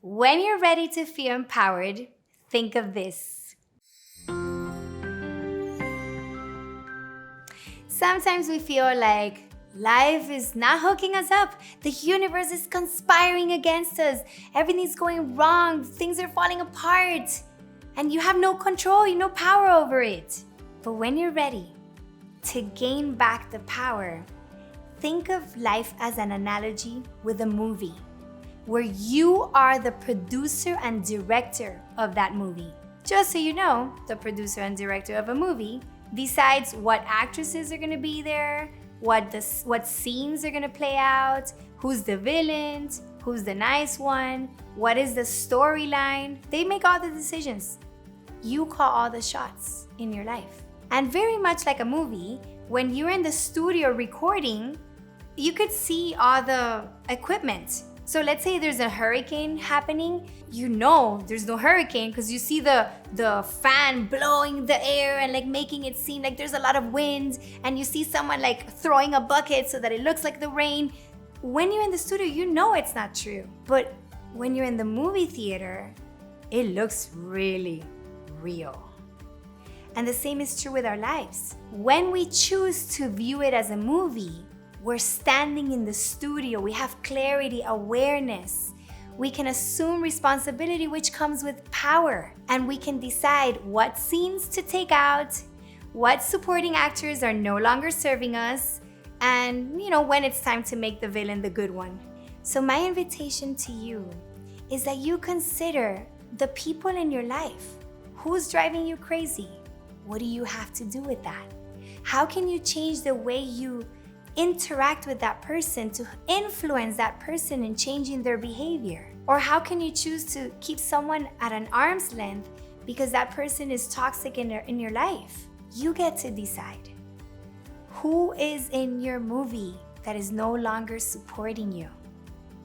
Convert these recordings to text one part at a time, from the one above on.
When you're ready to feel empowered, think of this. Sometimes we feel like life is not hooking us up. The universe is conspiring against us. Everything's going wrong. Things are falling apart. And you have no control, no power over it. But when you're ready to gain back the power, think of life as an analogy with a movie, where you are the producer and director of that movie. Just so you know, the producer and director of a movie decides what actresses are gonna be there, what scenes are gonna play out, who's the villain, who's the nice one, what is the storyline. They make all the decisions. You call all the shots in your life. And very much like a movie, when you're in the studio recording, you could see all the equipment. So let's say there's a hurricane happening, you know there's no hurricane because you see the fan blowing the air and like making it seem like there's a lot of wind, and you see someone like throwing a bucket so that it looks like the rain. When you're in the studio, you know it's not true. But when you're in the movie theater, it looks really real. And the same is true with our lives. When we choose to view it as a movie, we're standing in the studio, we have clarity, awareness. We can assume responsibility, which comes with power. And we can decide what scenes to take out, what supporting actors are no longer serving us, and when it's time to make the villain the good one. So my invitation to you is that you consider the people in your life. Who's driving you crazy? What do you have to do with that? How can you change the way you interact with that person to influence that person in changing their behavior? Or how can you choose to keep someone at an arm's length because that person is toxic in your life? You get to decide. Who is in your movie that is no longer supporting you?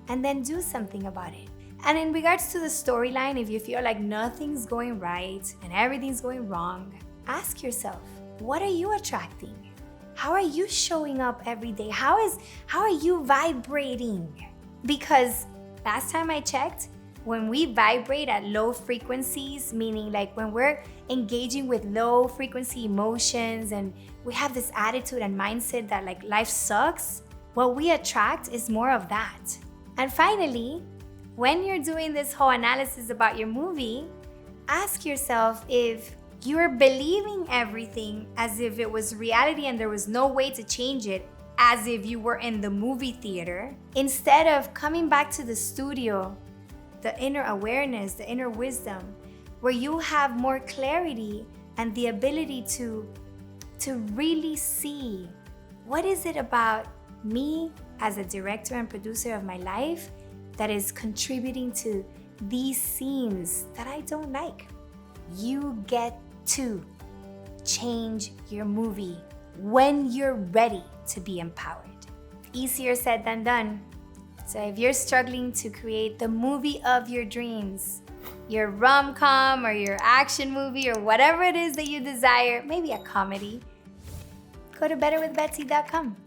And then do something about it. And in regards to the storyline, if you feel like nothing's going right and everything's going wrong, ask yourself, what are you attracting? How are you showing up every day? How are you vibrating? Because last time I checked, when we vibrate at low frequencies, meaning like when we're engaging with low frequency emotions and we have this attitude and mindset that like life sucks, what we attract is more of that. And finally, when you're doing this whole analysis about your movie, ask yourself if you're believing everything as if it was reality and there was no way to change it, as if you were in the movie theater, instead of coming back to the studio, the inner awareness, the inner wisdom, where you have more clarity and the ability to really see what is it about me as a director and producer of my life that is contributing to these scenes that I don't like. You get to change your movie when you're ready to be empowered. Easier said than done. So if you're struggling to create the movie of your dreams, your rom-com or your action movie or whatever it is that you desire, maybe a comedy, go to betterwithbetsy.com.